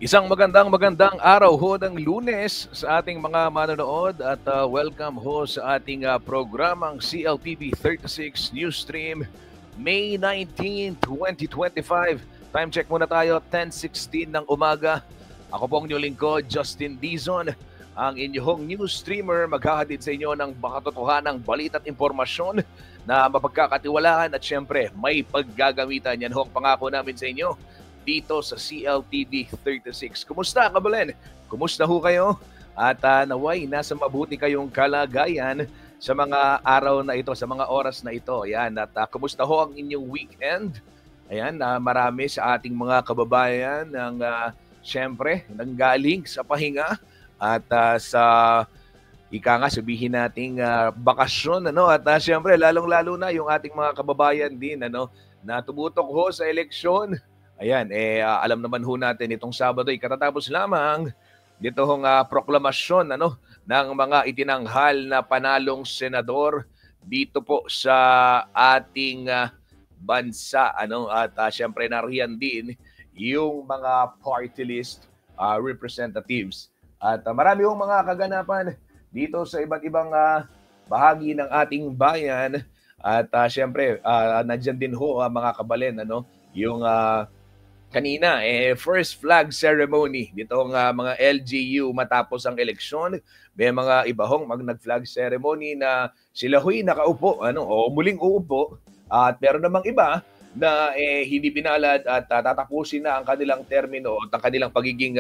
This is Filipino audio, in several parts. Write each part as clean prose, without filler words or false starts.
Isang magandang araw ho ng Lunes sa ating mga manonood at welcome ho sa ating programang CLTV 36 News Stream May 19, 2025. Time check muna tayo, 10:16 ng umaga. Ako po ang inyong lingkod, Justin Dizon, ang inyong news streamer, maghahatid sa inyo ng makatotohanang balita at impormasyon na mapagkakatiwalaan at syempre may paggagamitan. Yan ho ang pangako namin sa inyo dito sa CLTV 36. Kumusta, Kabalen? Kumusta ho kayo? At naway, nasa mabuti kayong kalagayan sa mga araw na ito, sa mga oras na ito. Ayan, at kumusta ho ang inyong weekend? Ayan, marami sa ating mga kababayan ng syempre, nanggaling sa pahinga at sa ika nga sabihin nating bakasyon, ano? At syempre, lalong-lalo na yung ating mga kababayan din, ano, na tumutok ho sa eleksyon. Ayan, alam naman ho natin itong Sabado ay katatapos lamang dito hong proklamasyon, ano, ng mga itinanghal na panalong senador dito po sa ating bansa, ano, at syempre nariyan din yung mga party list representatives. At marami hong mga kaganapan dito sa iba't ibang bahagi ng ating bayan. At syempre nandiyan din ho mga kabalen, ano, yung kanina, first flag ceremony ditong mga LGU matapos ang eleksyon. May mga iba hong nag-flag ceremony na sila ho'y nakaupo, ano, o muling uupo. At meron namang iba na hindi binalad at tatapusin na ang kanilang termino at ang kanilang pagiging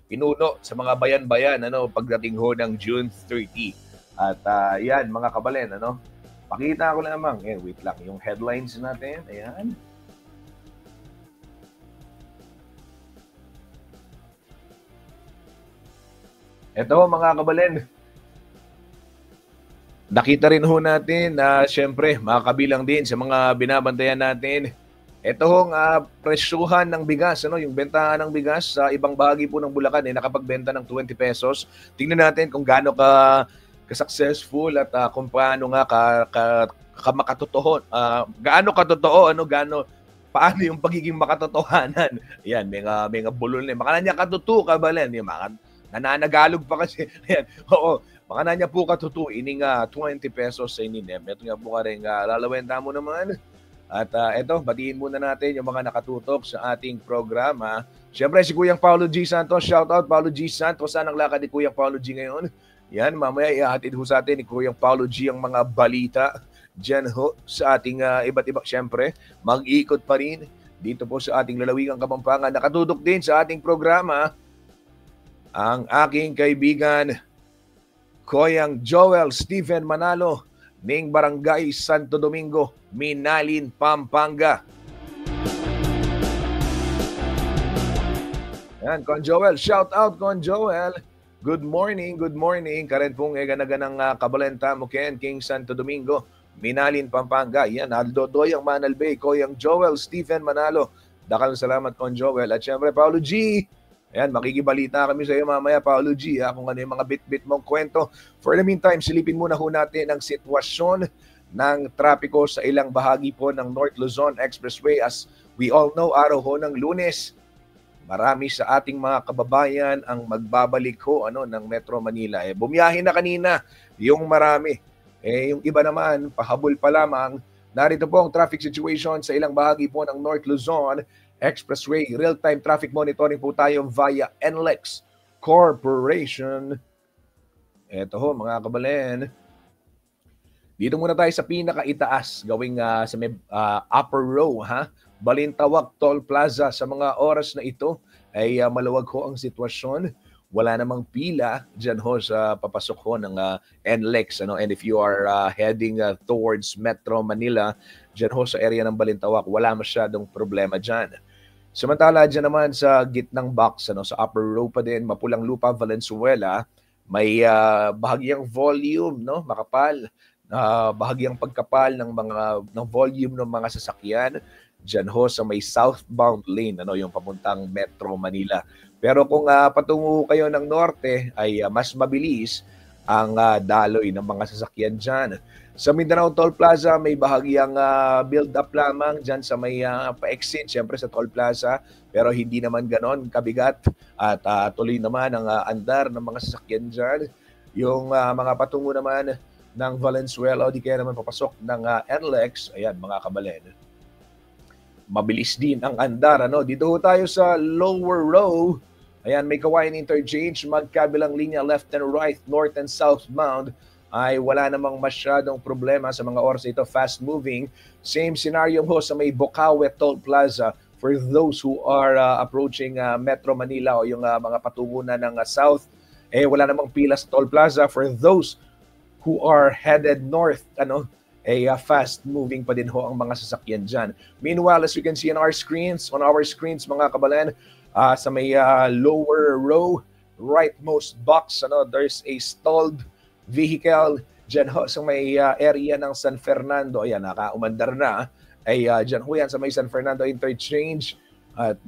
pinuno sa mga bayan-bayan, ano, pagdating ho ng June 30. At yan, mga kabalen, ano, pakita ko lamang, wait lang, yung headlines natin, ayan. Ito mga kabalen, nakita rin ho natin na syempre makakabilang din sa mga binabantayan natin. Ito hong presyuhan ng bigas, ano, yung bentahan ng bigas sa ibang bahagi po ng Bulacan nakapagbenta ng 20 pesos. Tingnan natin kung gaano ka-successful at kung paano nga makatotoo, gaano katotoo, ano, paano yung pagiging makatotohanan. Ayan, may nga bulol na. Baka na niya katuto, kabalen. Yung mga nananagalog pa kasi. Ayan, oo. Baka na niya po katuto. Ini nga 20 pesos sa ininem. Ito nga po ka rin lalawenta mo naman. At eto, batiin muna natin yung mga nakatutok sa ating programa. Siyempre, si Kuyang Paulo G. Santos. Shout out, Paulo G. Santos. Saan ang lakad ni Kuyang Paulo G ngayon? Yan, mamaya ihahatid ho sa atin ni Kuyang Paulo G ang mga balita dyan ho sa ating iba't iba. Siyempre, mag-ikot pa rin dito po sa ating lalawigang Kapampangan. Nakatutok din sa ating programa ang aking kaibigan, Koyang Joel Stephen Manalo, ning Barangay Santo Domingo, Minalin, Pampanga. Yan, Kon Joel. Shout out, Kon Joel. Good morning, good morning. Karen pong ganaganang kabalenta mo King Santo Domingo, Minalin, Pampanga. Yan, Aldo Doyang Manalbay, Koyang Joel Stephen Manalo. Dakal salamat, Kon Joel. At syempre, Paulo G. Ayan, makikibalita kami sa iyo mamaya, Paulo G, kung ano yung mga bit-bit mong kwento. For the meantime, silipin muna ho natin ang sitwasyon ng trapiko sa ilang bahagi po ng North Luzon Expressway. As we all know, araw ho ng Lunes, marami sa ating mga kababayan ang magbabalik ho, ano, ng Metro Manila. Bumiyahin na kanina yung marami. Yung iba naman, pahabol pa lamang. Narito po ang traffic situation sa ilang bahagi po ng North Luzon Expressway. Real-time traffic monitoring po tayo via NLEX Corporation. Ito ho, mga kabalen. Dito muna tayo sa pinakaitaas, gawing sa may, upper row, ha? Balintawak Toll Plaza. Sa mga oras na ito ay maluwag ho ang sitwasyon. Wala namang pila dyan ho sa papasok ho ng NLEX. Ano? And if you are heading towards Metro Manila, dyan ho sa area ng Balintawak, wala masyadong problema dyan. Samantala, dyan naman sa gitnang box, ano, sa upper row pa din, Mapulang Lupa, Valenzuela, may bahagyang volume, no, makapal, bahagyang pagkapal ng volume ng mga sasakyan dyan ho sa may southbound lane, ano, yung papuntang Metro Manila. Pero kung patungo kayo ng norte ay mas mabilis ang daloy ng mga sasakyan dyan. Sa Mindanao Toll Plaza, may bahagyang build-up lamang dyan sa may pa-exit, syempre sa Toll Plaza, pero hindi naman ganon kabigat at tuloy naman ang andar ng mga sasakyan dyan. Yung mga patungo naman ng Valenzuela o di kaya naman papasok ng NLEX, ayan mga kabalen. Mabilis din ang andar. Dito tayo sa lower row. Ayan, may Kawayan Interchange, magkabilang linya left and right, north and southbound ay wala namang masyadong problema sa mga oras ito, fast moving. Same scenario ho sa may Bocaue Toll Plaza for those who are approaching Metro Manila o yung mga patungo na ng south. Wala namang pila sa Toll Plaza. For those who are headed north, fast moving pa din ho ang mga sasakyan dyan. Meanwhile, as you can see on our screens mga kabalen, sa may lower row, rightmost box, there's a stalled vehicle dyan ho sa may area ng San Fernando. Ayan, nakaumandar na. Dyan ho yan sa may San Fernando Interchange. At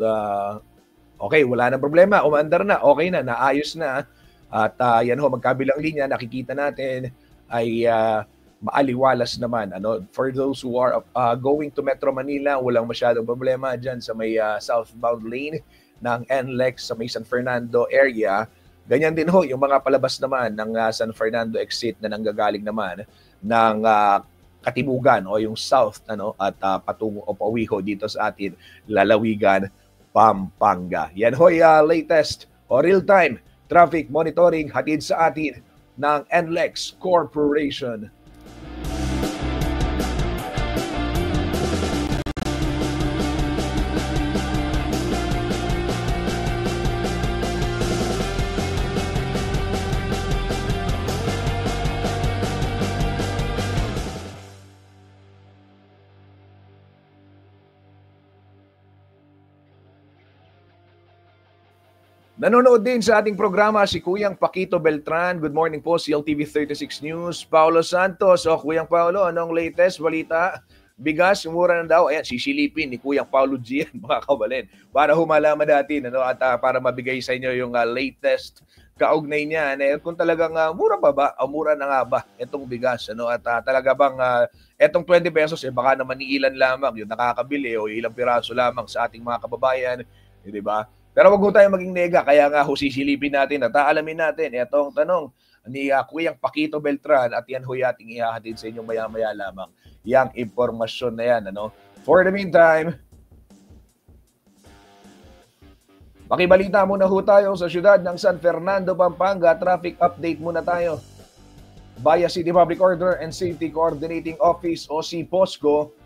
okay, wala na problema. Umandar na, okay na, naayos na. At yan ho, magkabilang linya, nakikita natin ay maaliwalas naman. For those who are going to Metro Manila, walang masyadong problema dyan sa may southbound lane ng NLEX sa may San Fernando area. Ganyan din ho yung mga palabas naman ng San Fernando exit na nanggagaling naman ng Katimugan o yung south at patungo o pauwi ho dito sa atin lalawigan Pampanga. Yan ho latest o real-time traffic monitoring hatid sa atin ng NLEX Corporation. Nanonood din sa ating programa si Kuyang Paquito Beltran. Good morning po, CLTV 36 News. Paulo Santos. Kuyang Paulo, anong latest balita? Bigas, mura na daw. Ayan, sisilipin ni Kuyang Paulo Gian, mga kabalen. Para humalaman natin at para mabigay sa inyo yung latest kaugnay niya. Kung talagang mura pa ba? O mura na nga ba itong bigas? At talaga bang etong 20 pesos, baka naman ilan lamang yung nakakabili o ilang piraso lamang sa ating mga kababayan. Di ba? Pero wag ho tayo maging nega, kaya nga ho sisilipin natin at aalamin natin itong tanong ni Kuyang Paquito Beltran at yan ho yating ihahatid sa inyong maya-maya lamang yang impormasyon na yan. For the meantime, makibalita muna ho tayo sa siyudad ng San Fernando, Pampanga. Traffic update muna tayo. Via City Public Order and Safety Coordinating Office o si POSCO,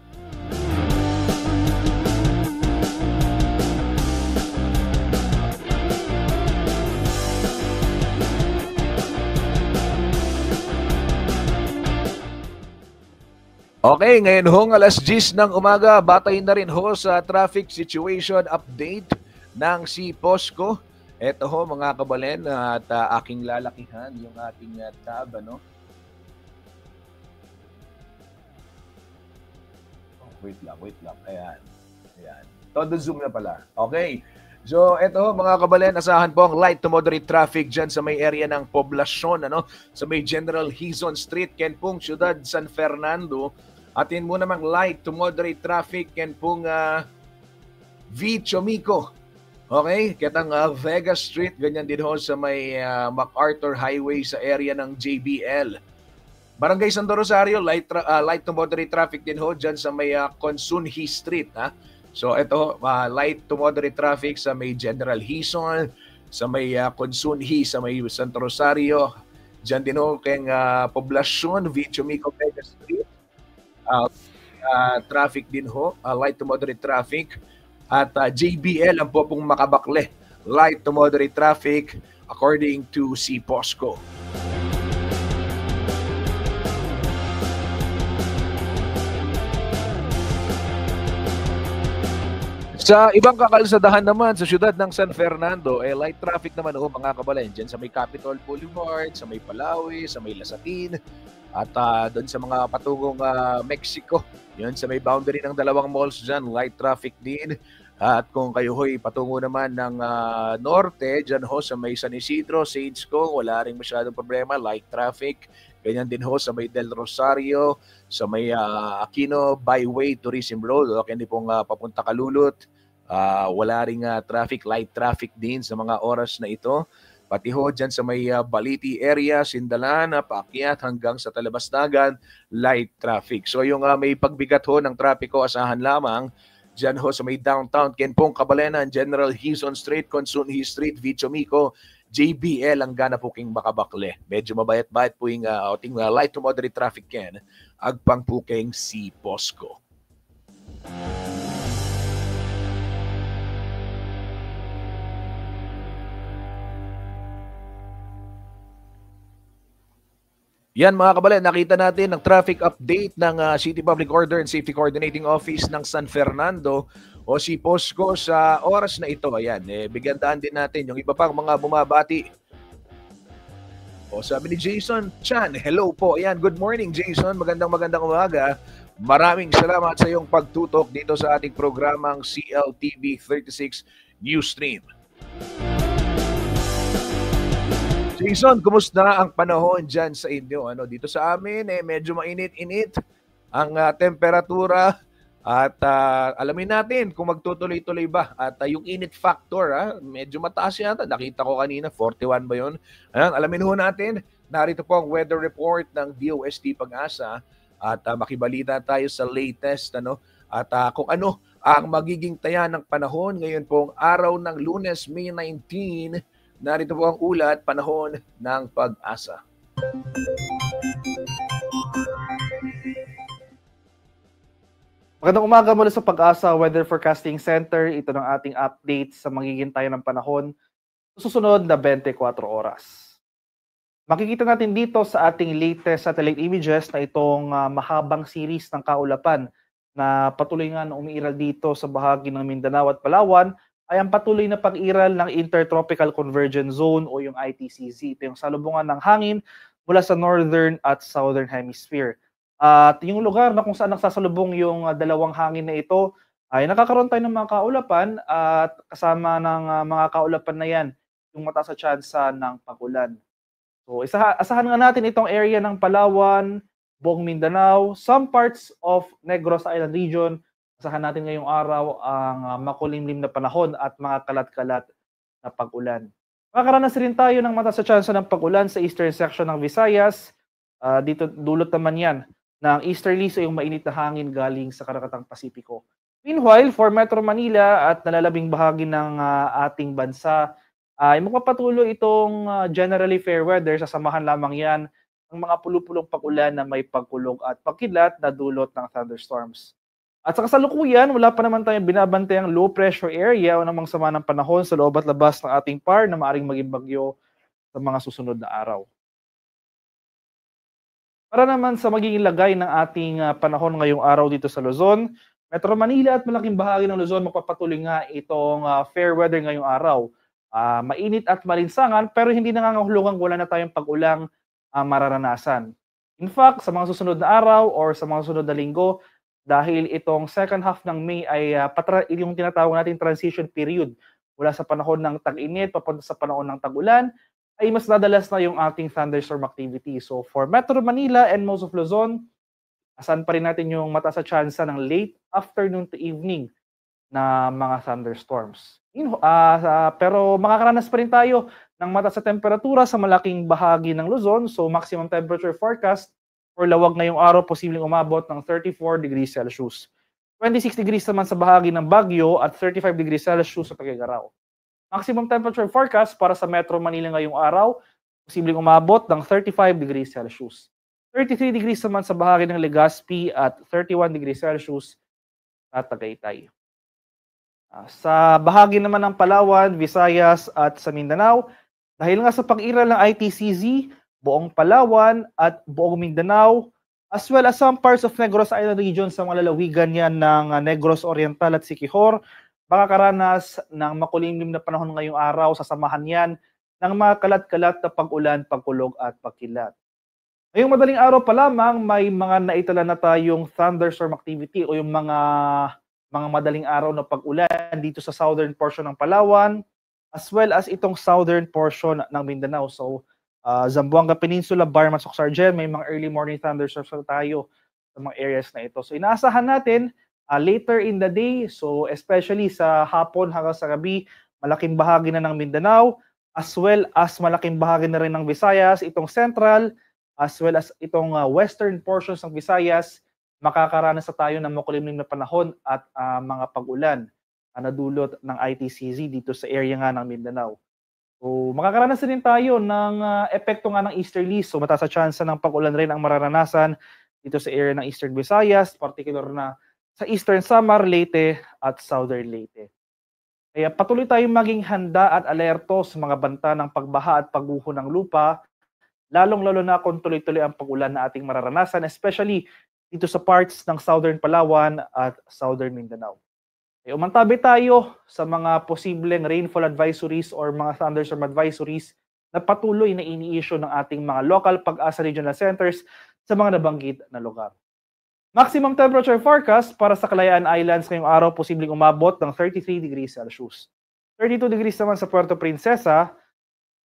okay, ngayon hong alas 10 ng umaga, batay na rin ho sa traffic situation update ng si POSCO. Ito ho mga kabalen at aking lalakihan yung ating tab. Wait lang. Ayan. Todo zoom na pala. Okay. So, ito mga kabalen, asahan po ang light to moderate traffic dyan sa may area ng poblasyon, sa may General Hizon Street, Kenpung, Ciudad San Fernando. Atin mo namang light to moderate traffic yan pong V. Chomico. Okay? Kitang Vega Street, ganyan din ho sa may MacArthur Highway sa area ng JBL. Barangay Santo Rosario, light to moderate traffic din ho dyan sa may Consunhi Street. So ito, light to moderate traffic sa may General Hizon, sa may Consunhi, sa may Santo Rosario. Dyan din ho kayong poblasyon, V. Chomico, Vega Street. Traffic din ho, light to moderate traffic. At JBL ang po pong makabakle, light to moderate traffic according to si POSCO. Sa ibang kakalsadahan naman sa siyudad ng San Fernando, light traffic naman mga kabalen. Diyan sa may Capitol Boulevard, sa may Palawi, sa may Lasatin, at doon sa mga patungong Mexico, yun sa may boundary ng dalawang malls dyan, light traffic din. At kung kayo ho'y patungo naman ng norte, dyan ho sa may San Isidro, Sage Kong, wala rin masyadong problema, light traffic. Ganyan din ho sa may Del Rosario, sa may Aquino Byway Tourism Road, o hindi pong papunta Kalulot. Wala ring traffic, light traffic din sa mga oras na ito. Pati ho dyan sa may Baliti area, Sindalan, paakyat hanggang sa Talabasdagan, light traffic. So yung may pagbigat ho ng trapiko, asahan lamang dyan ho sa may downtown, Kenpong, Kabalenan, General Hison Street, Consunhi Street, Vichomico, JBL, ang gana po king makabakle. Medyo mabayat-bayat po yung ating light to moderate traffic yan, agpang po king si Posco. Yan mga kabalen, nakita natin ang traffic update ng City Public Order and Safety Coordinating Office ng San Fernando o si Posco sa oras na ito. Ayan, bigyan daan din natin yung iba pang mga bumabati. O sabi ni Jason Chan, hello po. Ayan, good morning Jason, magandang umaga. Maraming salamat sa iyong pagtutok dito sa ating programang CLTV 36 Newsstream. Jason, kumusta ang panahon dyan sa inyo? Dito sa amin, medyo mainit-init ang temperatura at alamin natin kung magtutuloy-tuloy ba. At yung init factor, medyo mataas yata. Nakita ko kanina, 41 ba yun? Alamin ho natin, narito po ang weather report ng DOST Pag-asa at makibalita tayo sa latest at kung ano ang magiging taya ng panahon ngayon pong araw ng Lunes, May 19. Narito po ang ulat, panahon ng Pag-asa. Magandang umaga mula sa Pag-asa Weather Forecasting Center. Ito ng ating update sa magiging tayo ng panahon sa susunod na 24 oras. Makikita natin dito sa ating latest satellite images na itong mahabang series ng kaulapan na patuloy nga na umiiral dito sa bahagi ng Mindanao at Palawan ay ang patuloy na pag-iral ng Intertropical Convergence Zone o yung ITCZ. Ito yung salubungan ng hangin mula sa Northern at Southern Hemisphere. At yung lugar na kung saan nagsasalubong yung dalawang hangin na ito ay nakakaroon tayo ng mga kaulapan at kasama ng mga kaulapan na yan yung mataas sa tsansa ng pag-ulan. So asahan nga natin itong area ng Palawan, buong Mindanao, some parts of Negros Island region. Asahan natin ngayong araw ang makulimlim na panahon at mga kalat-kalat na pag-ulan. Makakaranas rin tayo ng mataas sa tsansa ng pag-ulan sa eastern section ng Visayas. Dito dulot naman yan ng easterlies o yung mainit na hangin galing sa Karakatang Pasipiko. Meanwhile, for Metro Manila at nalalabing bahagi ng ating bansa, ay magpapatuloy itong generally fair weather. Sasamahan lamang yan ng mga pulupulong pag-ulan na may pagkulog at pagkilat na dulot ng thunderstorms. At sa kasalukuyan, wala pa naman tayong binabantayang low pressure area o namang sama ng panahon sa loob at labas ng ating PAR na maaaring maging bagyo sa mga susunod na araw. Para naman sa magiging lagay ng ating panahon ngayong araw dito sa Luzon, Metro Manila at malaking bahagi ng Luzon magpapatuloy nga itong fair weather ngayong araw. Mainit at malinsangan pero hindi nangangahulugang wala na tayong pag-ulang mararanasan. In fact, sa mga susunod na araw or sa mga susunod na linggo, dahil itong second half ng May ay yung tinatawag natin transition period mula sa panahon ng tag-init papunta sa panahon ng tag-ulan, ay mas dadalas na yung ating thunderstorm activity. So for Metro Manila and most of Luzon, asan pa rin natin yung mataas sa tsansa ng late afternoon to evening na mga thunderstorms. Pero makakaranas pa rin tayo ng mataas sa temperatura sa malaking bahagi ng Luzon. So maximum temperature forecast for lawag ngayong araw posibleng umabot ng 34 degrees Celsius. 26 degrees naman sa bahagi ng Baguio at 35 degrees Celsius sa Tuguegarao. Maximum temperature forecast para sa Metro Manila ngayong araw, posibleng umabot ng 35 degrees Celsius. 33 degrees naman sa bahagi ng Legazpi at 31 degrees Celsius sa Tagaytay. Sa bahagi naman ng Palawan, Visayas at sa Mindanao, dahil nga sa pag-iral ng ITCZ, buong Palawan at buong Mindanao, as well as some parts of Negros Island region sa mga lalawigan yan ng Negros Oriental at Siquijor, makakaranas ng makulimlim na panahon ngayong araw, sasamahan yan ng mga kalat-kalat na pag-ulan, pagkulog at pagkilat. Ngayong madaling araw pa lamang, may mga naitala na tayong thunderstorm activity o yung mga mga madaling araw na pag-ulan dito sa southern portion ng Palawan, as well as itong southern portion ng Mindanao. So, Zamboanga Peninsula, Barman, Soxargen, may mga early morning thunderstorms tayo sa mga areas na ito. So, inaasahan natin later in the day, so especially sa hapon hanggang sa gabi, malaking bahagi na ng Mindanao, as well as malaking bahagi na rin ng Visayas, itong central, as well as itong western portions ng Visayas, makakaranas na tayo ng makulimlim na panahon at mga pag-ulan na dulot ng ITCZ dito sa area nga ng Mindanao. So, makakaranas din tayo ng epekto nga ng easterly. So, mataas na chance ng pag-ulan rin ang mararanasan dito sa area ng Eastern Visayas, particular na sa Eastern Samar, Leyte at Southern Leyte. Kaya patuloy tayong maging handa at alerto sa mga banta ng pagbaha at pagguho ng lupa, lalong-lalo na kung tuloy-tuloy ang pag-ulan na ating mararanasan, especially dito sa parts ng Southern Palawan at Southern Mindanao. E, umantabi tayo sa mga posibleng rainfall advisories or mga thunderstorm advisories na patuloy na ini-issue ng ating mga local Pag-asa Regional Centers sa mga nabanggit na lugar. Maximum temperature forecast para sa Kalayaan Islands ngayong araw posibleng umabot ng 33 degrees Celsius. 32 degrees naman sa Puerto Princesa,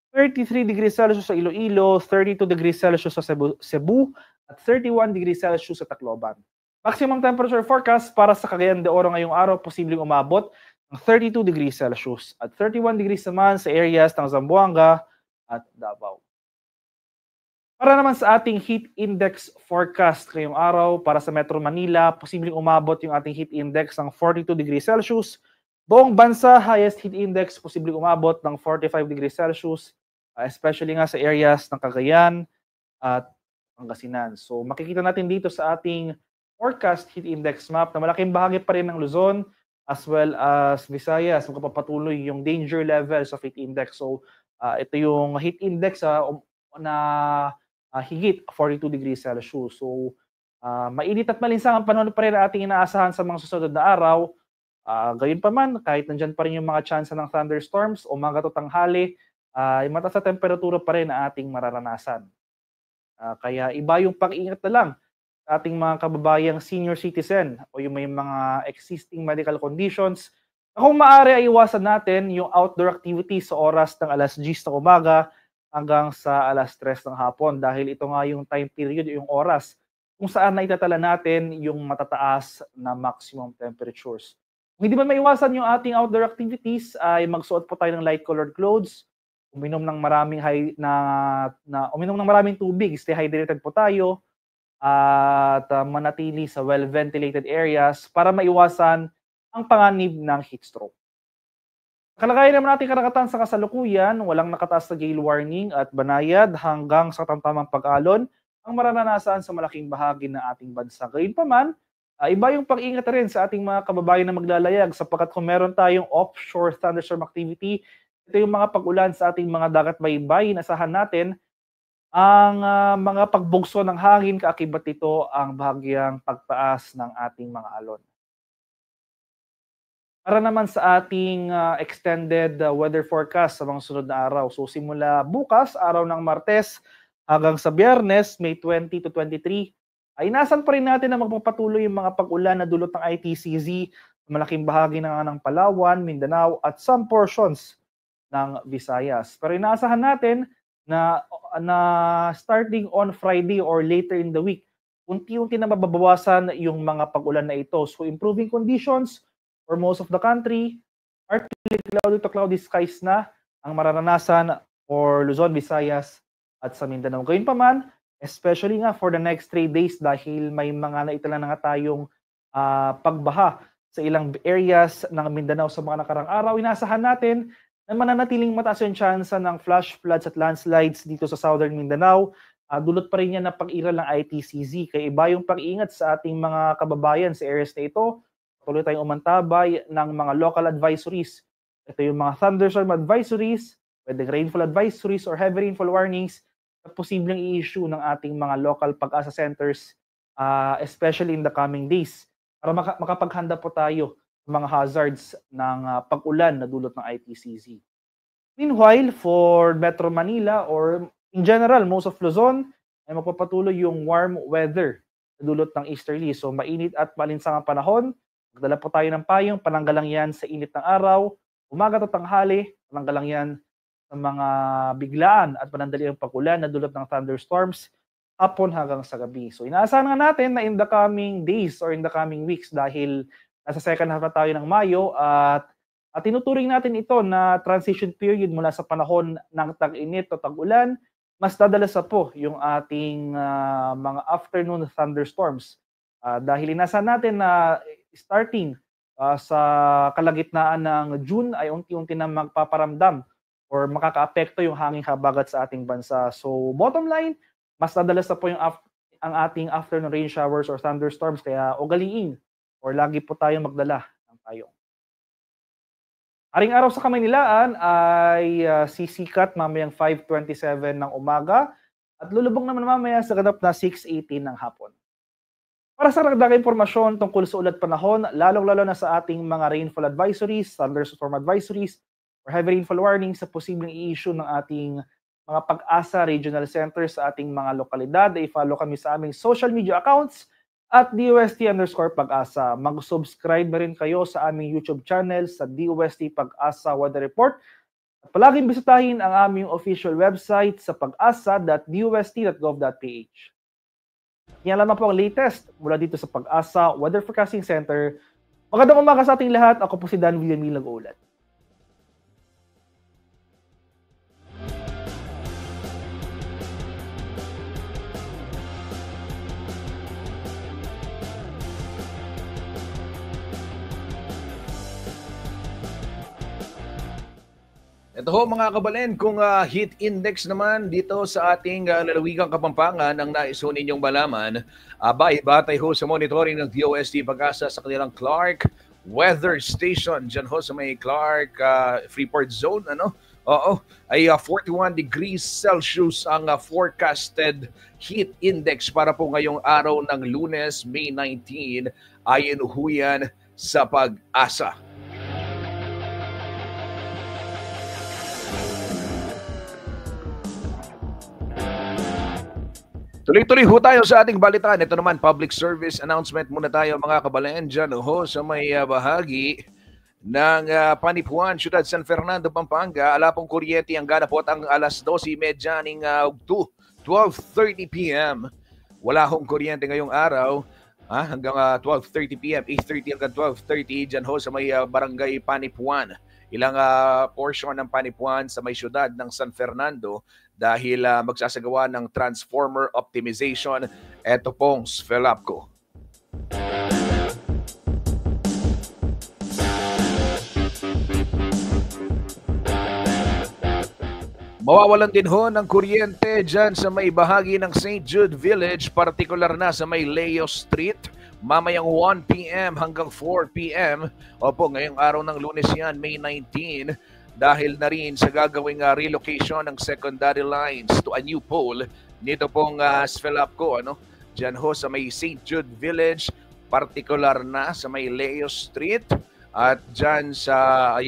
33 degrees Celsius sa Iloilo, 32 degrees Celsius sa Cebu, at 31 degrees Celsius sa Tacloban. Maximum temperature forecast para sa Cagayan de Oro ngayong araw posibleng umabot ng 32 degrees Celsius at 31 degrees naman sa areas ng Zamboanga at Davao. Para naman sa ating heat index forecast ngayong araw para sa Metro Manila, posibleng umabot yung ating heat index ng 42 degrees Celsius. Buong bansa, highest heat index posibleng umabot ng 45 degrees Celsius, especially nga sa areas ng Cagayan at Pangasinan. So makikita natin dito sa ating forecast heat index map na malaking bahagi pa rin ng Luzon as well as Visayas magpapatuloy yung danger levels of heat index. So ito yung heat index na higit 42 degrees Celsius. So mainit at malinsang ang panahon pa rin na ating inaasahan sa mga susunod na araw. Gayon pa man, kahit nandyan pa rin yung mga chance ng thunderstorms o mga tanghali, mataas na temperatura pa rin na ating mararanasan. Kaya iba yung pag-ingat na lang sa ating mga kababayang senior citizen o yung may mga existing medical conditions. Kung maaari ay iwasan natin yung outdoor activities sa oras ng alas 10 ng umaga hanggang sa alas 3 ng hapon dahil ito nga yung time period, yung oras kung saan naitatala natin yung matataas na maximum temperatures. Kung hindi man maiwasan yung ating outdoor activities ay magsuot po tayo ng light colored clothes, uminom ng maraming tubig, stay hydrated po tayo, at manatili sa well-ventilated areas para maiwasan ang panganib ng heat stroke. Kalagayan naman natin karagatan sa kasalukuyan, walang nakataas na gale warning at banayad hanggang sa tamtamang pag-alon ang mararanasan sa malaking bahagi ng ating bansa. Gayunpaman, iba yung pag-ingat rin sa ating mga kababayan na maglalayag sapagkat kung meron tayong offshore thunderstorm activity, ito yung mga pag-ulan sa ating mga dagat baybayin, asahan natin ang mga pagbugso ng hangin, kaakibat nito ang bahagyang pagtaas ng ating mga alon. Para naman sa ating extended weather forecast sa mga sunod na araw. So simula bukas, araw ng Martes, hanggang sa Biyernes, May 20 to 23, ay inasan pa rin natin na magpapatuloy yung mga pag-ulan na dulot ng ITCZ, malaking bahagi ng Palawan, Mindanao, at some portions ng Visayas. Pero inaasahan natin na starting on Friday or later in the week, unti-unti na mababawasan yung mga pag-ulan na ito. So improving conditions for most of the country, partly cloudy to cloudy skies na ang mararanasan for Luzon, Visayas at sa Mindanao. Gayunpaman, especially nga for the next 3 days dahil may mga naitala na nga tayong pagbaha sa ilang areas ng Mindanao sa mga nakarang araw, inaasahan natin na mananatiling mataas yung chance ng flash floods at landslides dito sa Southern Mindanao. Dulot pa rin yan na pag-iral ng ITCZ. Kaya iba yung pag-iingat sa ating mga kababayan sa areas na ito. Tuloy tayong umantabay ng mga local advisories. Ito yung mga thunderstorm advisories, pwedeng rainfall advisories or heavy rainfall warnings na posibleng i-issue ng ating mga local Pag-asa centers, especially in the coming days, para makapaghanda po tayo mga hazards ng pag-ulan na dulot ng ITCZ. Meanwhile, for Metro Manila or in general, most of Luzon, ay magpapatuloy yung warm weather na dulot ng easterly. So mainit at malinsang ang panahon, Magdala po tayo ng payong, pananggal lang yan sa init ng araw, umaga at tanghali, pananggal lang yan sa mga biglaan at panandaliang pag-ulan na dulot ng thunderstorms, hapon hanggang sa gabi. So inaasahan nga natin na in the coming days or in the coming weeks dahil nasa second half na tayo ng Mayo at tinuturing natin ito na transition period mula sa panahon ng tag-init o tag-ulan, mas dadalas po yung ating mga afternoon thunderstorms. Dahil inasahan natin na starting sa kalagitnaan ng June ay unti-unti na magpaparamdam or makakaapekto yung hanging habagat sa ating bansa. So bottom line, mas dadalas na po yung ang ating afternoon rain showers or thunderstorms, kaya ugaliin or lagi po tayo magdala ng payong. Aring araw sa Kamaynilaan ay sisikat mamayang 5:27 ng umaga at lulubog naman mamaya sa ganap na 6:18 ng hapon. Para sa karagdagang impormasyon tungkol sa ulat panahon, lalong-lalo na sa ating mga rainfall advisories, thunderstorm advisories, or heavy rainfall warnings sa posibleng i-issue ng ating mga Pag-asa Regional Centers sa ating mga lokalidad, i-follow kami sa aming social media accounts at DOST_Pag-asa. Mag-subscribe na rin kayo sa aming YouTube channel sa DOST Pag-asa Weather Report. At palaging bisitahin ang aming official website sa pag-asa.dost.gov.ph. Yan lamang po ang latest mula dito sa Pag-asa Weather Forecasting Center. Magandang umaga sa ating lahat. Ako po si Dan Villamil nag-uulat. Ito ho mga kabalen, kung heat index naman dito sa ating lalawigang Kapampangan ang nais ho ninyong malaman, batay ho sa monitoring ng DOST Pag-asa sa kanilang Clark Weather Station, dyan ho sa may Clark Freeport Zone, ay 41 degrees Celsius ang forecasted heat index para po ngayong araw ng Lunes, May 19, ayon ho yan sa Pag-asa. Tuloy-tuloy ho tayo sa ating balitaan. Ito naman, public service announcement muna tayo mga kabalayan dyan ho sa may bahagi ng Panipuan, Ciudad San Fernando, Pampanga. Ala pong kuryente ang ganapot ang alas 12:30 ng 12:30 p.m. Wala hong kuryente ngayong araw hanggang 12:30 p.m. 8:30 hanggang 12:30 dyan ho sa may barangay Panipuan. Ilang portion ng Panipuan sa may syudad ng San Fernando dahil magsasagawa ng transformer optimization. Ito pong Svelapco. Mawawalan din ho ng kuryente dyan sa may bahagi ng St. Jude Village, partikular na sa may Leo Street, mamayang 1 p.m. hanggang 4 p.m. Opo, ngayong araw ng Lunes yan, May 19, dahil na rin sa gagawing relocation ng secondary lines to a new pole nito pong Svelapco, dyan ho sa may St. Jude Village, partikular na sa may Leo Street. At dyan sa,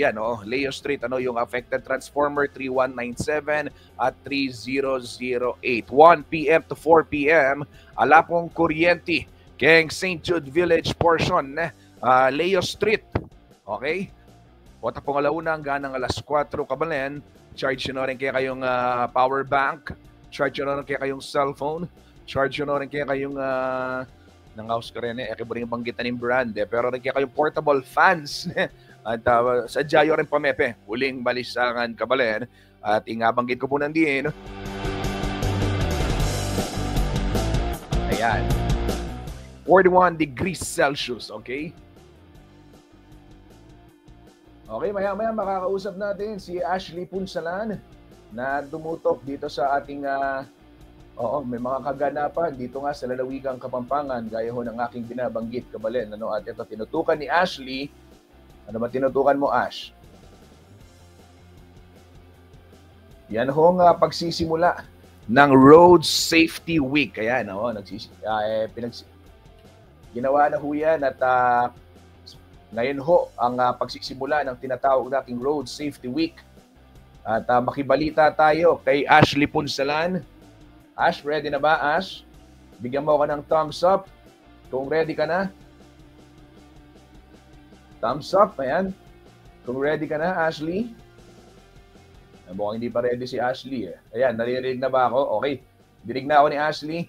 Leo Street, yung affected transformer 3197 at 3008. 1 p.m. to 4 p.m. ala pong kuryente keng St. Jude Village portion, Leo Street. Okay? O tapong alauna hanggang alas 4 kabalen, charge nyo rin kaya kayong power bank, charge nyo rin kaya kayong cellphone, charge nyo rin kaya kayong ng house ka rin kaya rin banggitan ng brand pero rin kaya kayong portable fans at sadyayo rin pamepe, huling balisangan kabalen at ingabanggit ko po nandiyan. Ayan. 41 degrees Celsius, okay? Okay, maya-maya makakausap natin si Ashley Punsalan na dumutok dito sa ating, may mga kaganapan dito nga sa lalawigang Kapampangan, gaya ho ng aking binabanggit, kabalen. At ito, tinutukan ni Ashley. Ano ba tinutukan mo, Ash? Yan ho nga pagsisimula ng Road Safety Week. Ayan, ginawa na ho yan at ngayon ho ang pagsisimula ng tinatawag nating Road Safety Week. At makibalita tayo kay Ashley Punsalan. Ash, ready na ba, Ash? Bigyan mo ka ng thumbs up kung ready ka na. Thumbs up, ayan. Kung ready ka na, Ashley. Mukhang hindi pa ready si Ashley. Ayan, naririnig na ba ako? Okay. Dinig na ako ni Ashley.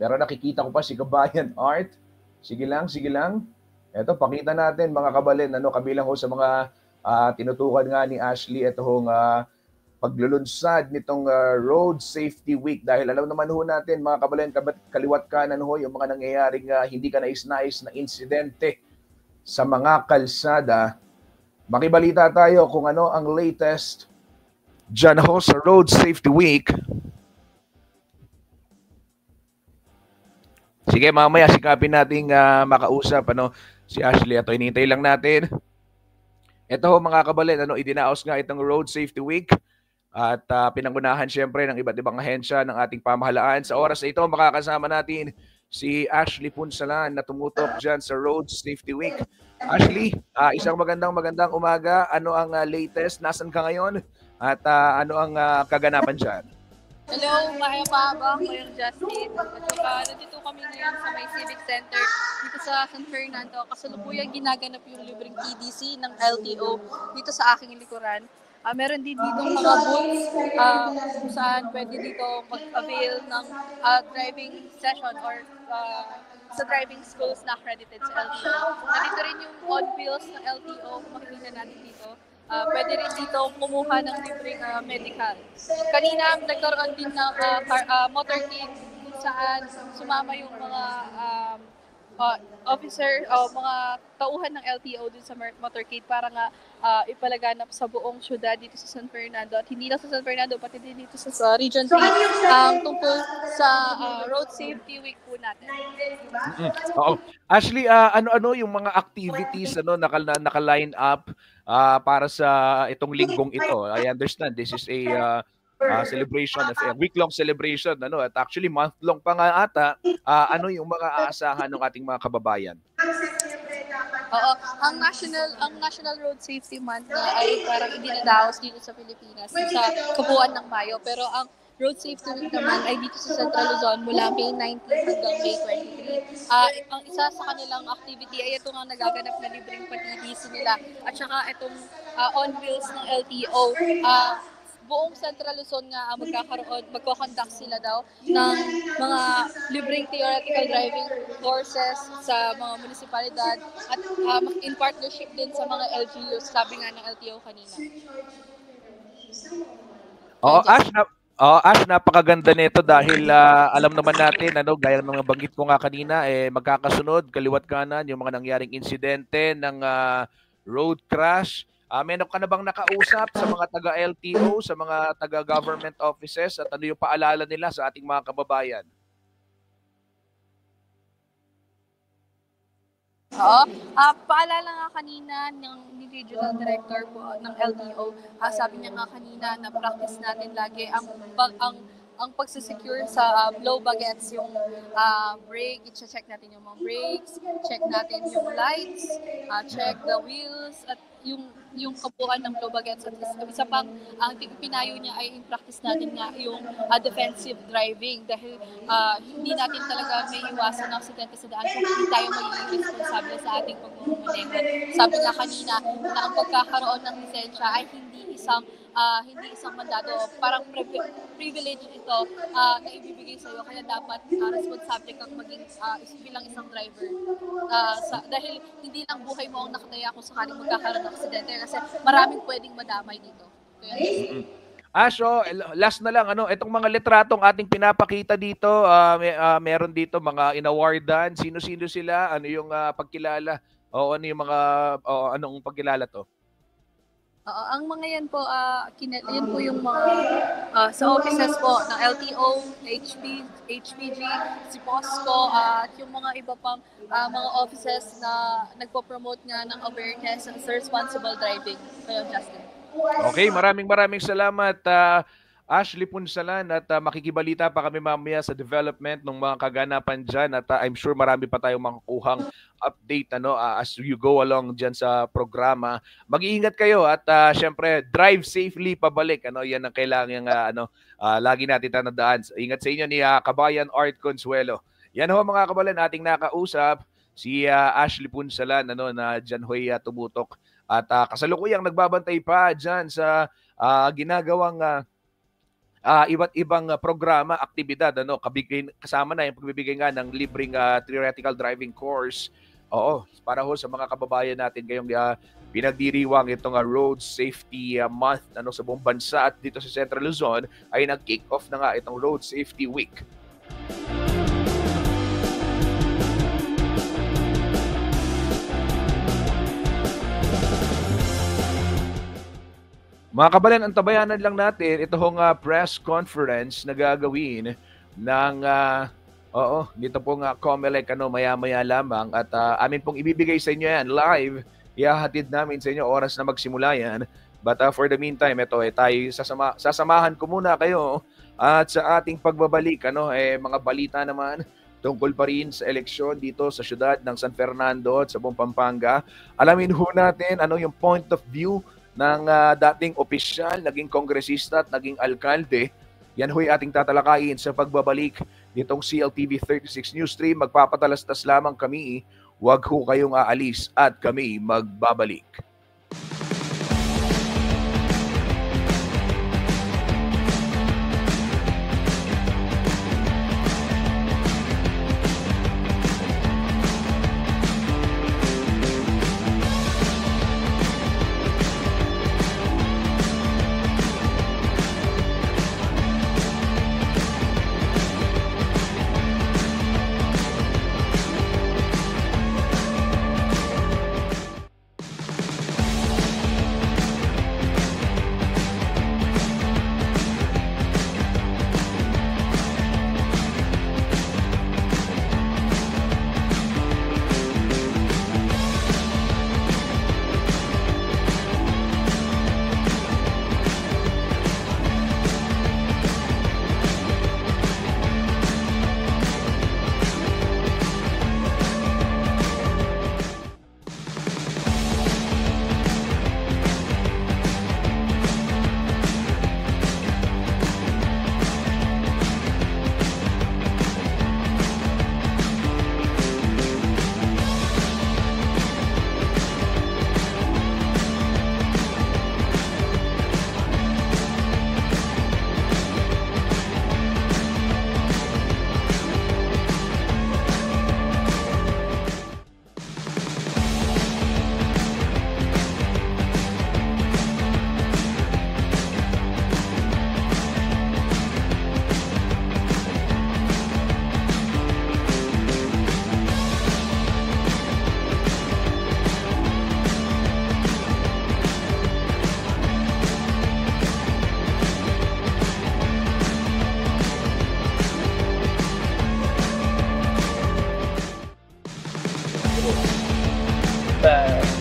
Pero nakikita ko pa si Kabayan Art. Sige lang, sige lang. Ito, pakita natin mga kabalin. Kabilang ho sa mga tinutukan nga ni Ashley. Ito hong paglulunsad nitong Road Safety Week. Dahil alam naman ho natin mga kabalin, kaliwat kanan ho yung mga nangyayaring hindi ka nais-nais na insidente sa mga kalsada. Makibalita tayo kung ano ang latest dyan ho sa Road Safety Week. Sige, mamaya sikapin nating makausap si Ashley. Ito, hinihintay lang natin. Ito ho mga kabalin, idinaos nga itong Road Safety Week at pinangunahan siyempre ng iba't ibang ahensya ng ating pamahalaan. Sa oras na ito, makakasama natin si Ashley Punsalan na tumutok dyan sa Road Safety Week. Ashley, isang magandang umaga. Ano ang latest? Nasaan ka ngayon? At ano ang kaganapan dyan? Hello, Maya Pabang, Mayang Justin. At saka nandito kami ngayon sa may Civic Center dito sa San Fernando. Kasalukuyang ginaganap yung libreng EDC ng LTO dito sa aking likuran. Meron din dito mga booths kung saan pwede dito mag-avail ng driving session or sa driving schools na accredited sa LTO. Nandito rin yung on wheels ng LTO, kung makikita natin dito. Pwede rin dito kumuha ng libreng medical. Kanina nagkaroon din ng motorcade kung saan sumama yung mga officer o mga tauhan ng LTO dun sa motorcade para nga ipalaganap sa buong syudad dito sa San Fernando at hindi lang sa San Fernando pati din dito sa Region 3 tungkol sa Road Safety Week po natin. Oo. Ashley, ano yung mga activities naka-line up para sa itong linggong ito? I understand this is a celebration, a week-long celebration, at actually month-long pa nga ata. Ano yung mga aasahan ng ating mga kababayan? Oo, ang National Road Safety Month ay parang idinadaos dito sa Pilipinas sa kabuuan ng Mayo, pero ang Road Safety Week naman ay dito sa Central Luzon mula May 19 hanggang May 23. Ang isa sa kanilang activity ay ito nga nagaganap na libreng patibisi nila at saka itong on wheels ng LTO. Buong Central Luzon nga magko-conduct sila daw ng mga libreng theoretical driving courses sa mga munisipalidad at in partnership din sa mga LGUs, sabi nga ng LTO kanina. Ash, napakaganda nito dahil alam naman natin, gaya ng mga banggit ko nga kanina, magkakasunod, kaliwat kanan, yung mga nangyaring insidente ng road crash. Meron ka na bang nakausap sa mga taga-LTO, sa mga taga-government offices at ano yung paalala nila sa ating mga kababayan? Oo. Paalala nga kanina ng Regional Director po ng LTO, sabi niya nga kanina na practice natin lagi ang pagsisecure sa blow baguettes, yung brake, i-check natin yung mga brakes, check natin yung lights, check the wheels, at yung kabuuan ng blow baguettes. At isa pang ang pinayo niya ay i-practice natin nga yung defensive driving dahil hindi natin talaga may iwasan ng aksidente sa daan kung hindi tayo magiging responsable sa ating pagmamaneho. Sabi nga kanina na ang pagkakaroon ng lisensya ay hindi isang mandado, parang privilege ito na ibibigay sa iyo, kaya dapat responsable kang maging bilang isang driver dahil hindi lang buhay mo ang nakataya kung sakaling magkakaroon ng aksidente kasi maraming pwedeng madamay dito. So last na lang, itong mga litratong ating pinapakita dito, meron dito mga inawardan, sino-sino sila, ano yung pagkilala, o ano yung mga, anong pagkilala to? Ang mga yan po, yan po yung mga sa offices po ng LTO, HPG, si POSCO, at yung mga iba pang mga offices na nagpo-promote nga ng awareness sa responsible driving. Kaya Justin. Okay, maraming salamat Ashley Punsalan at makikibalita pa kami mamaya sa development ng mga kaganapan dyan at I'm sure marami pa tayong makukuhang update as you go along dyan sa programa. Mag-iingat kayo at syempre drive safely pabalik. Yan ang kailangan lagi natin tandaan. Ingat sa inyo ni Kabayan Art Consuelo. Yan ho mga kabalan, ating nakausap si Ashley Punsalan na diyan hoy tumutok at kasalukuyang nagbabantay pa diyan sa ginagawang iba't ibang programa, aktibidad, kasama na yung pagbibigay nga ng libreng theoretical driving course. Oo, para ho sa mga kababayan natin ngayong pinagdiriwang itong Road Safety Month sa buong bansa at dito sa Central Luzon ay nag-kick off na nga itong Road Safety Week. Mga kabalan, ang tabayanan lang natin, ito hong press conference na gagawin ng dito pong COMELEC maya-maya lamang at amin pong ibibigay sa inyo yan live. Ihahatid namin sa inyo oras na magsimula yan. But for the meantime, ito tayo sasamahan ko muna kayo at sa ating pagbabalik mga balita naman tungkol pa rin sa eleksyon dito sa siyudad ng San Fernando at sa buong Pampanga. Alamin ho natin ano yung point of view ng dating opisyal, naging kongresista at naging alkalde. Yan ho'y ating tatalakayin sa pagbabalik nitong CLTV 36 News Stream. Magpapatalastas lamang kami, huwag ho kayong aalis at kami magbabalik.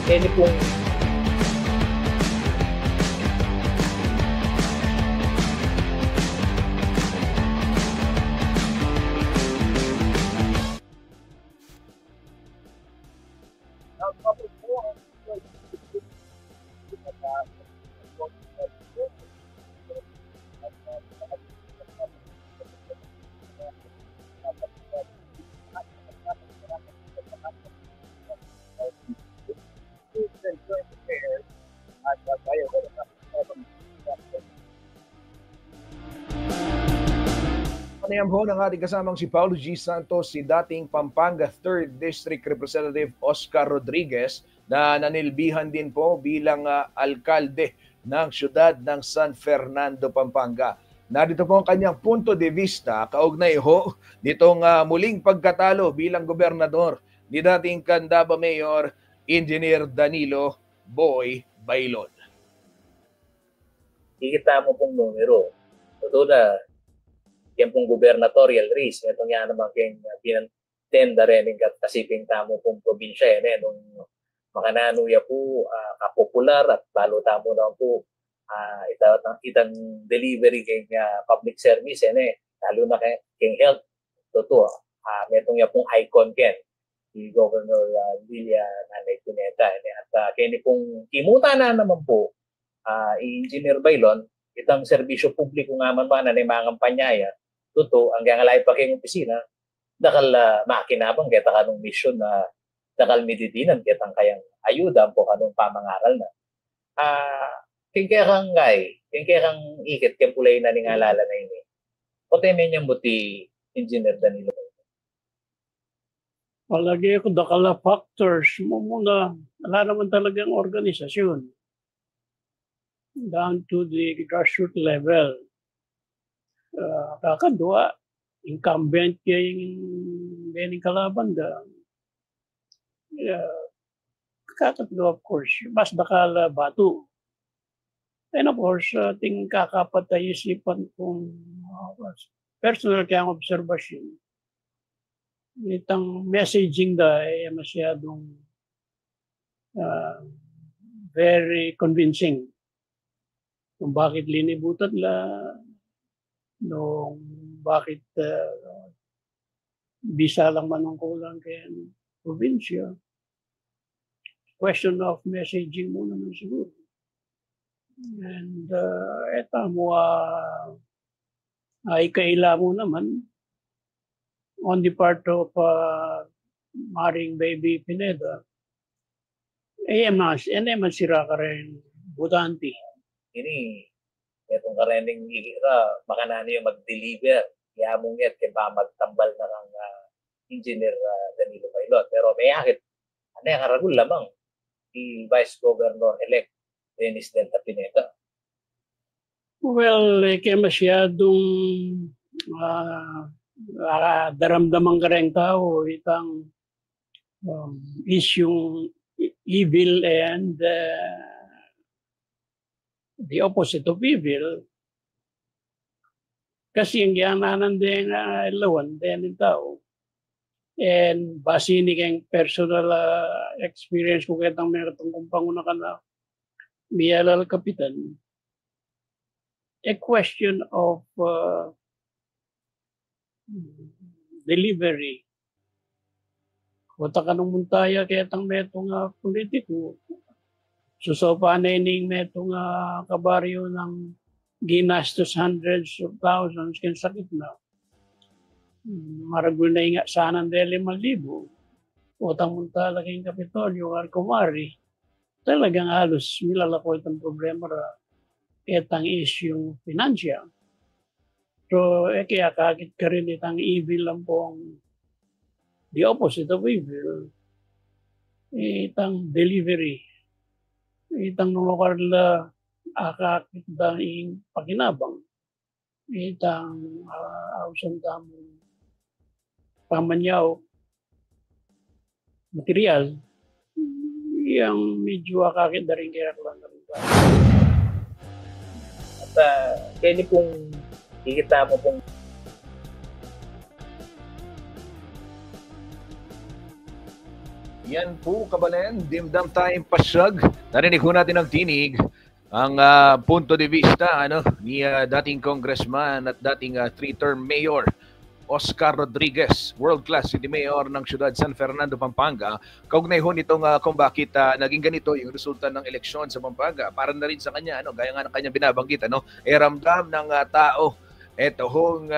Any pong Panayam ho ng ating kasamang si Paulo G. Santos, si dating Pampanga 3rd District Representative Oscar Rodriguez na nanilbihan din po bilang alkalde ng siyudad ng San Fernando, Pampanga. Narito po ang kanyang punto de vista kaugnay ho nitong muling pagkatalo bilang gobernador ni dating Candaba Mayor Engineer Danilo Boy Bailon. Kikita mo pong numero. Totoo na, yan pong gubernatorial race. Itong yan naman kayong pinantenda rin ng kasiping tamo pong probinsya. Nung makananuya po, kapopular at lalo tamo na po itang delivery kay public service. Lalo na kay health. Totoo, itong yan pong icon ken si Governor Villa Nanay Cuneta. At kaya pong kimuta na naman po Engineer Bailon, itang serbisyo publiko nga man ba na mga kampanyaya, totoo, ang gangalay pa kayong opisina, nakal makinabang kita ka nung mission na dakalmiditinan kitang kayang ayuda po kanong pamangaral na. Kingkerang ikit kaya pulay na ningalala na ini. O temen niyang buti Engineer Danilo. Palagi ko dakala factors mo muna. Wala naman talagang organisasyon. Down to the grassroots level. Kakadwa, incumbent yung bening kalaban da. Kakadwa, of course, mas dakala batu. And of course, ting kakapatay isipan kung personal kayang observation. Itang messaging da ay masyadong very convincing. Kung bakit linibutan la, nung bakit bisa lang manungkulan kaya probinsya. Question of messaging muna naman siguro. And eto mo ay kaila mo naman on the part of Maring Baby Pineda, naman sira ka rin butante. Ini, itong karening ihira, baka na yung mag-deliver. Yamong yet, kaya magtambal na ng Engineer Danilo Bailon. Pero may akit, ano yung karagul lamang, si Vice Governor-elect Dennis Delta Pineda. Well, kaya masyadong daramdaman ka rin tao itang issue evil and the opposite of evil. Kasi yung yananan din lawan din ng tao. And base ni kang personal experience ko kitang meron kung panguna ka na miyalal kapitan. A question of delivery. Kota ka nung muntaya kaya tang metong politiko. Susopa na ining metong kabaryo ng ginastos hundreds of thousands kaya sakit na. Maragul na nga sana ng 5,000. Kota munta lagi yung Kapitolyo, Arcomari. Talagang halos milalako itong problema ra itang issue financial. So, kaya kakit ka rin itang evil lang po ang the opposite of evil. Itang delivery. Itang lokal na akakit na yung pakinabang. Itang awsan tamong pamanyaw material. Yung medyo akakit na rin kaya lang na rin. At kaya ni kung ikita mo pong yan po, kabalen, dimdam tayong pasyag. Narinig ho natin ang tinig, ang punto de vista ni dating congressman at dating 3-term mayor Oscar Rodriguez, world-class city mayor ng siyudad San Fernando, Pampanga. Kaugnay ho nitong kung bakit naging ganito yung resulta ng eleksyon sa Pampanga. Para na rin sa kanya, gaya nga ng kanyang binabanggit, ramdam ng tao ito hong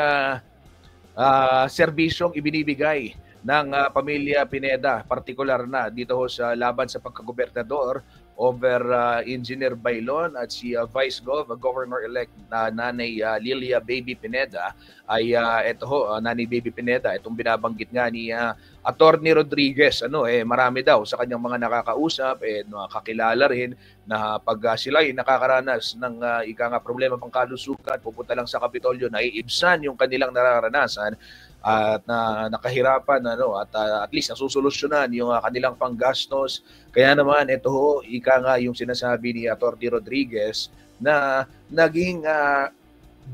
serbisyong ibinibigay ng pamilya Pineda, partikular na dito ho sa laban sa pagkagobernador over Engineer Bailon at si Vice Governor-elect na Nanay Lilia Baby Pineda ay ito ho, Nanay Baby Pineda, itong binabanggit nga ni Attorney Rodriguez, marami daw sa kanyang mga nakakausap kakilala rin na pag sila ay nakakaranas ng problema pang kalusugan, pupunta lang sa Kapitolyo, naiibsan yung kanilang nararanasan at nakahirapan at least nasusolusyonan yung kanilang panggastos. Kaya naman ito ho, ika nga yung sinasabi ni Atty. Rodriguez na naging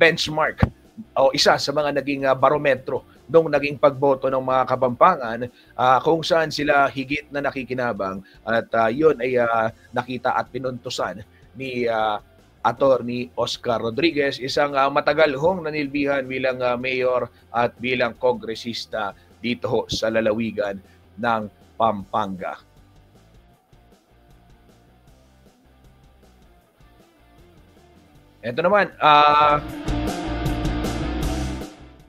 benchmark o isa sa mga naging barometro nung naging pagboto ng mga Kapampangan kung saan sila higit na nakikinabang at yun ay nakita at pinuntusan ni Attorney Oscar Rodriguez, isang matagal hong nanilbihan bilang mayor at bilang kongresista dito ho sa lalawigan ng Pampanga. Ito naman,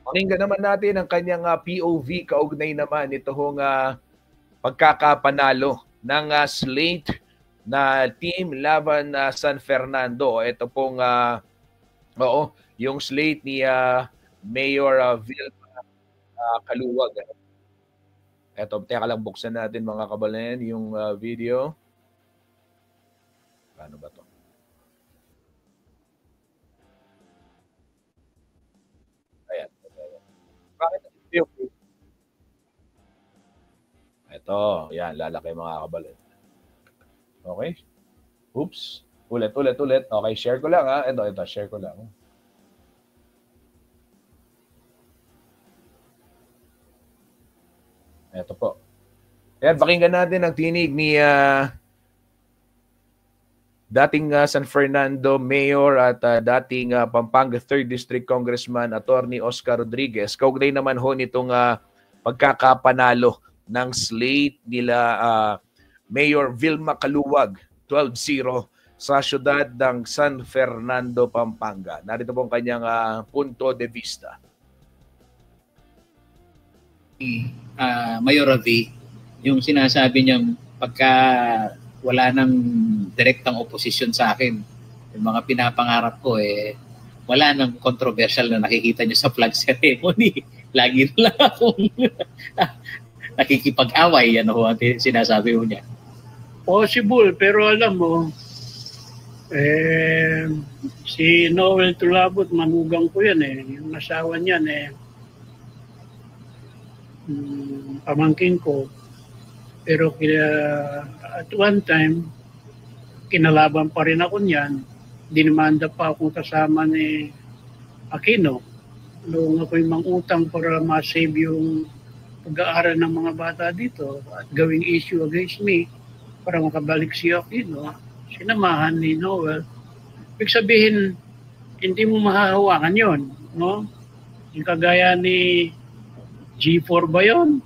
pakinggan naman natin ang kanyang POV kaugnay naman ito hong pagkakapanalo ng slate na team laban San Fernando. Ito pong yung slate ni Mayor Vilma Kaluwag. Ito, teka lang, buksan natin mga kababayan yung video. Paano ba to? Ayan. Bakit yung ito, yan, lalaki mga kababayan. Okay? Oops. Ulit. Okay, share ko lang ha. Ito, share ko lang. Ito po. Ayan, pakinggan natin ang tinig ni dating San Fernando Mayor at dating Pampanga 3rd District Congressman Attorney Oscar Rodriguez. Kaugnay naman ho nitong pagkakapanalo ng slate nila Mayor Vilma Kaluwag 12-0 sa syudad ng San Fernando, Pampanga. Narito po ang kanyang punto de vista. Mayor Ravi, yung sinasabi niya pagka wala nang direktang oposisyon sa akin, yung mga pinapangarap ko wala nang controversial na nakikita niyo sa flag ceremony. Lagi na lang akong nakikipag-away, yan ho ang sinasabi mo niya. Possible, pero alam mo, si Noel Tulabot, manugang ko yan yung asawa niyan pamangkin ko. Pero at one time, kinalaban pa rin ako niyan. Dinimanda pa akong kasama ni Aquino. Noong ako'y mangutang para ma-save yung pag-aaral ng mga bata dito at gawing issue against me para makabalik si Aquino, sinamahan ni Noel. Ibig sabihin, hindi mo mahahawakan yon, no? Yung kagaya ni G4 ba yun?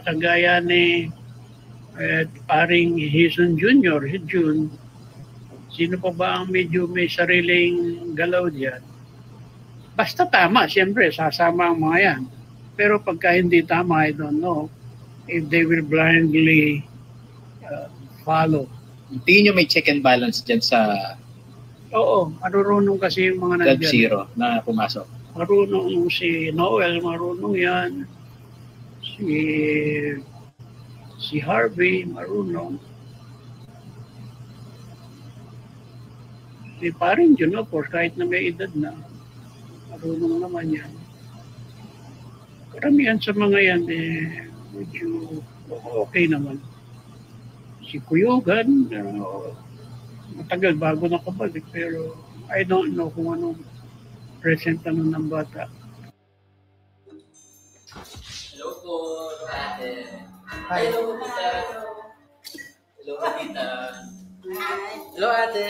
Kagaya ni paring Hison Jr., si June. Sino pa ba ang medyo may sariling galaw diyan? Basta tama, siyempre, sasama ang mga yan. Pero pagka hindi tama, I don't know if they will blindly follow. Tingin nyo may check and balance dyan sa Oo, marunong kasi yung mga nandiyan. 12-0 na pumasok. Marunong si Noel, marunong yan. Si Harvey, marunong. Si paring yun, of course, kahit na may edad na, marunong naman yan. Karamihan sa mga yan, medyo okay naman. Si Kuyugan, matagal bago nakabalik, pero I don't know kung anong present ng bata. Hello po, ate. Hi. Hello, tita. Hello, tita. Hello, ate.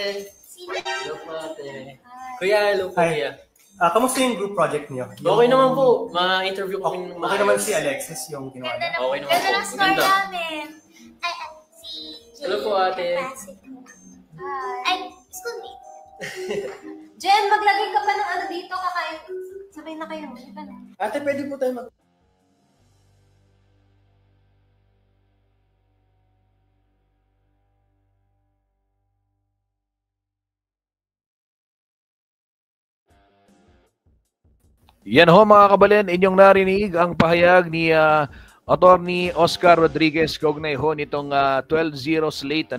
Hello po, ate. Kuya, hello po, kuya. Kamusta yung group project niyo? Okay naman po. Ma-interview kami ng Okay naman si Alexis yung ginawa niya. Okay naman po. Maganda. Hello po, ate. Ay, excuse me. Jen, maglagay ka pa ng ano dito, kakain. Sabay na kayo. Ate, pwede po tayo mag... Yan ho mga kababayan, inyong narinig ang pahayag ni Attorney Oscar Rodriguez kaugnay ho nitong 12-0 slate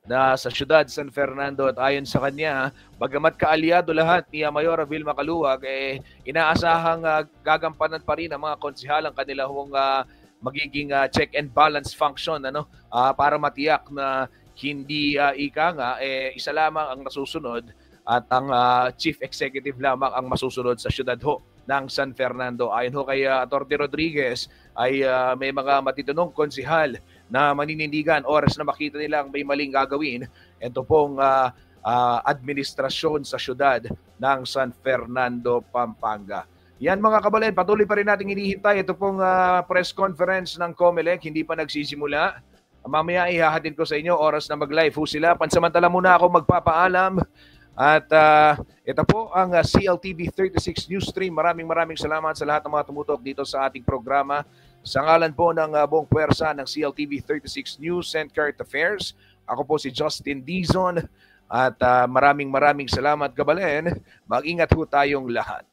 na sa siyudad San Fernando, at ayon sa kanya, bagamat kaalyado lahat ni Mayora Vilma Kaluwag, inaasahang gagampanan pa rin ang mga konsihalang kanila hong magiging check and balance function para matiyak na hindi isa lamang ang nasusunod at ang chief executive lamang ang masusunod sa siyudad ho ng San Fernando. Ayon ho kay Atty. Rodriguez ay may mga matitunong konsihal na maninindigan oras na makita nilang may maling gagawin. Ito pong administrasyon sa syudad ng San Fernando, Pampanga. Yan mga kababayan, patuloy pa rin natin hinihintay. Ito pong press conference ng COMELEC, hindi pa nagsisimula. Mamaya ihahatid ko sa inyo oras na mag-live ho sila. Pansamantala muna ako magpapaalam. At ito po ang CLTV 36 News Stream. Maraming salamat sa lahat ng mga tumutok dito sa ating programa. Sa ngalan po ng buong puwersa ng CLTV 36 News and Current Affairs, ako po si Justin Dizon. At maraming salamat, Kabalen. Mag-ingat ho tayong lahat.